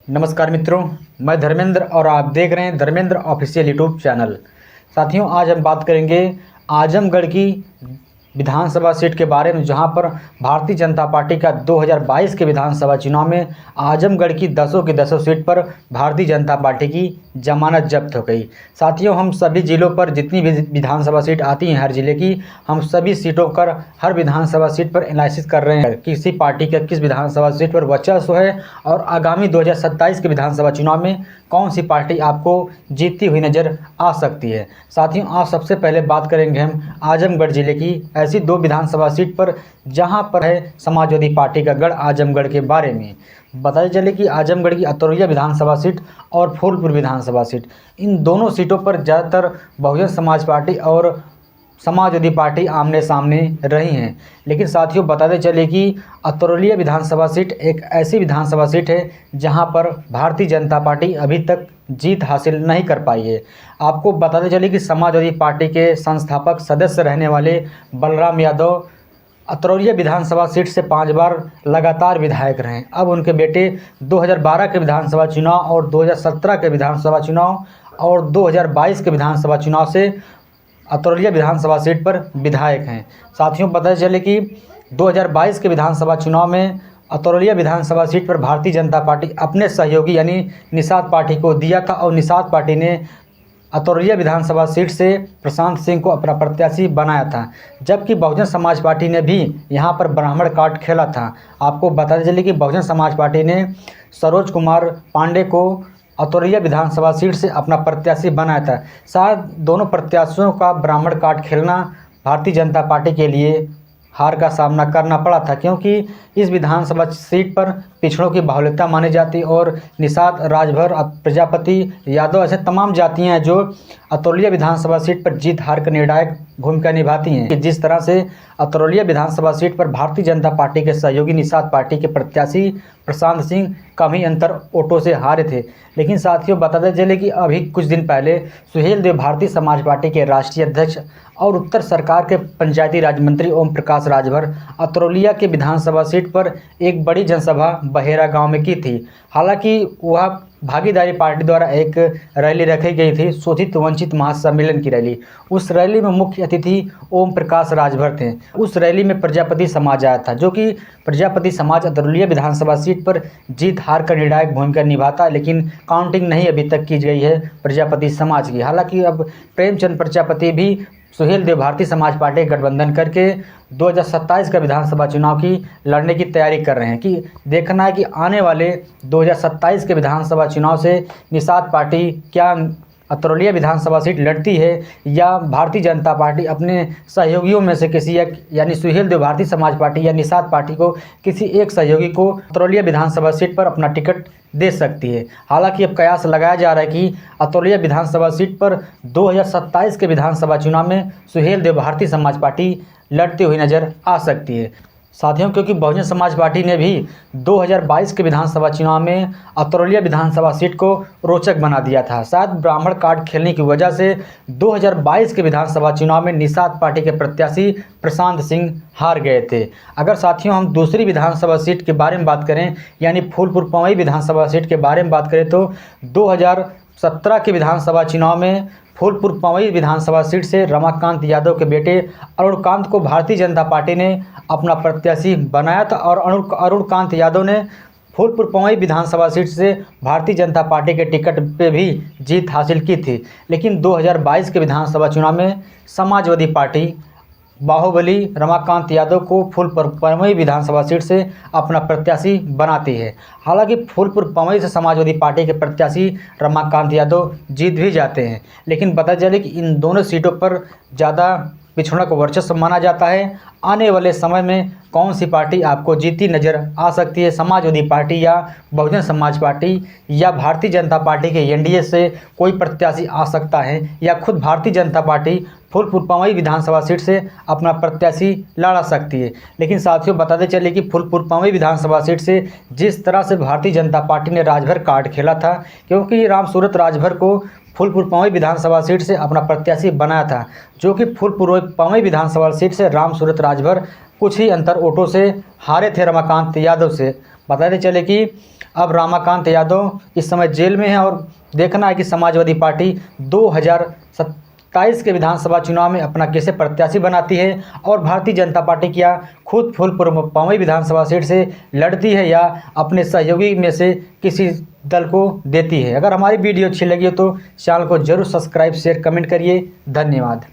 नमस्कार मित्रों, मैं धर्मेंद्र और आप देख रहे हैं धर्मेंद्र ऑफिशियल यूट्यूब चैनल। साथियों, आज हम बात करेंगे आजमगढ़ की विधानसभा सीट के बारे में, जहां पर भारतीय जनता पार्टी का 2022 के विधानसभा चुनाव में आजमगढ़ की 10 की 10 सीट पर भारतीय जनता पार्टी की जमानत जब्त हो गई। साथियों, हम सभी जिलों पर जितनी भी विधानसभा सीट आती हैं हर जिले की, हम सभी सीटों पर हर विधानसभा सीट पर एनालिसिस कर रहे हैं किसी पार्टी का किस विधानसभा सीट पर वर्चस्व है और आगामी 2027 के विधानसभा चुनाव में कौन सी पार्टी आपको जीतती हुई नज़र आ सकती है। साथियों, आज सबसे पहले बात करेंगे हम आजमगढ़ जिले की ऐसी 2 विधानसभा सीट पर जहां पर है समाजवादी पार्टी का गढ़ आजमगढ़ के बारे में। बताते चले कि आजमगढ़ की अतरौलिया विधानसभा सीट और फूलपुर विधानसभा सीट, इन दोनों सीटों पर ज़्यादातर बहुजन समाज पार्टी और समाजवादी पार्टी आमने सामने रही हैं। लेकिन साथियों, बताते चले कि अतरौलिया विधानसभा सीट एक ऐसी विधानसभा सीट है जहां पर भारतीय जनता पार्टी अभी तक जीत हासिल नहीं कर पाई है। आपको बताते चले कि समाजवादी पार्टी के संस्थापक सदस्य रहने वाले बलराम यादव अतरौलिया विधानसभा सीट से 5 बार लगातार विधायक रहे। अब उनके बेटे 2012 के विधानसभा चुनाव और 2017 के विधानसभा चुनाव और 2022 के विधानसभा चुनाव से अतरौलिया विधानसभा सीट पर विधायक हैं। साथियों, पता चले कि 2022 के विधानसभा चुनाव में अतरौलिया विधानसभा सीट पर भारतीय जनता पार्टी अपने सहयोगी यानी निषाद पार्टी को दिया था और निषाद पार्टी ने अतरौलिया विधानसभा सीट से प्रशांत सिंह को अपना प्रत्याशी बनाया था, जबकि बहुजन समाज पार्टी ने भी यहां पर ब्राह्मण कार्ड खेला था। आपको बताते चले कि बहुजन समाज पार्टी ने सरोज कुमार पांडे को अतरौलिया विधानसभा सीट से अपना प्रत्याशी बनाया था। शायद दोनों प्रत्याशियों का ब्राह्मण कार्ड खेलना भारतीय जनता पार्टी के लिए हार का सामना करना पड़ा था, क्योंकि इस विधानसभा सीट पर पिछड़ों की बाहुल्यता मानी जाती और निषाद, राजभर, प्रजापति, यादव ऐसे तमाम जातियां हैं जो अतरौलिया विधानसभा सीट पर जीत हार का निर्णायक भूमिका निभाती हैं। कि जिस तरह से अतरौलिया विधानसभा सीट पर भारतीय जनता पार्टी के सहयोगी निषाद पार्टी के प्रत्याशी प्रशांत सिंह कम ही अंतर वोटों से हारे थे। लेकिन साथियों, बताते चले कि अभी कुछ दिन पहले सुहेल देव भारतीय समाज पार्टी के राष्ट्रीय अध्यक्ष और उत्तर सरकार के पंचायती राज मंत्री ओम प्रकाश राजभर अतरौलिया के विधानसभा सीट पर एक बड़ी जनसभा बहेरा गांव में की थी। हालांकि वह भागीदारी पार्टी द्वारा एक रैली रखी गई थी, शोषित वंचित महासम्मेलन की रैली। उस रैली में मुख्य अतिथि ओम प्रकाश राजभर थे। उस रैली में प्रजापति समाज आया था, जो कि प्रजापति समाज अतरौलिया विधानसभा सीट पर जीत हार का निर्णायक भूमिका निभाता है, लेकिन काउंटिंग नहीं अभी तक की गई है प्रजापति समाज की। हालांकि अब प्रेमचंद प्रजापति भी सुहेल देव भारतीय समाज पार्टी गठबंधन करके 2027 का विधानसभा चुनाव की लड़ने की तैयारी कर रहे हैं। कि देखना है कि आने वाले 2027 के विधानसभा चुनाव से निषाद पार्टी क्या अतरौलिया विधानसभा सीट लड़ती है या भारतीय जनता पार्टी अपने सहयोगियों में से किसी एक यानी सुहेल देव भारतीय समाज पार्टी या निषाद पार्टी को किसी एक सहयोगी को अतरौलिया विधानसभा सीट पर अपना टिकट दे सकती है। हालांकि अब कयास लगाया जा रहा है कि अतरौलिया विधानसभा सीट पर 2027 के विधानसभा चुनाव में सुहेल देव भारतीय समाज पार्टी लड़ती हुई नज़र आ सकती है। साथियों, क्योंकि बहुजन समाज पार्टी ने भी 2022 के विधानसभा चुनाव में अतरौलिया विधानसभा सीट को रोचक बना दिया था। शायद ब्राह्मण कार्ड खेलने की वजह से 2022 के विधानसभा चुनाव में निषाद पार्टी के प्रत्याशी प्रशांत सिंह हार गए थे। अगर साथियों हम दूसरी विधानसभा सीट के बारे में बात करें यानी फूलपुर पवई विधानसभा सीट के बारे में बात करें तो 2017 के विधानसभा चुनाव में फूलपुर पवई विधानसभा सीट से रमाकांत यादव के बेटे अरुणकांत को भारतीय जनता पार्टी ने अपना प्रत्याशी बनाया था और अरुणकांत यादव ने फूलपुर पवई विधानसभा सीट से भारतीय जनता पार्टी के टिकट पे भी जीत हासिल की थी। लेकिन 2022 के विधानसभा चुनाव में समाजवादी पार्टी बाहुबली रमाकांत यादव को फूलपुर पवई विधानसभा सीट से अपना प्रत्याशी बनाती है। हालांकि फूलपुर पवई से समाजवादी पार्टी के प्रत्याशी रमाकांत यादव जीत भी जाते हैं, लेकिन पता चले कि इन दोनों सीटों पर ज़्यादा पिछड़ों को वर्चस्व माना जाता है। आने वाले समय में कौन सी पार्टी आपको जीती नज़र आ सकती है, समाजवादी पार्टी या बहुजन समाज पार्टी या भारतीय जनता पार्टी के एनडीए से कोई प्रत्याशी आ सकता है या खुद भारतीय जनता पार्टी फूलपुर पवई विधानसभा सीट से अपना प्रत्याशी लड़ा सकती है। लेकिन साथियों, बताते चले कि फूलपुर पवई विधानसभा सीट से जिस तरह से भारतीय जनता पार्टी ने राजभर कार्ड खेला था, क्योंकि रामसूरत राजभर को फूलपुर पवई विधानसभा सीट से अपना प्रत्याशी बनाया था, जो कि फूलपुर पवई विधानसभा सीट से रामसूरत राजभर कुछ ही अंतर वोटों से हारे थे रमाकांत यादव से। बताते चले कि अब रमाकांत यादव इस समय जेल में है और देखना है कि समाजवादी पार्टी 2027 के विधानसभा चुनाव में अपना कैसे प्रत्याशी बनाती है और भारतीय जनता पार्टी क्या खुद फूलपुर पवई विधानसभा सीट से लड़ती है या अपने सहयोगी में से किसी दल को देती है। अगर हमारी वीडियो अच्छी लगी हो तो चैनल को जरूर सब्सक्राइब शेयर कमेंट करिए। धन्यवाद।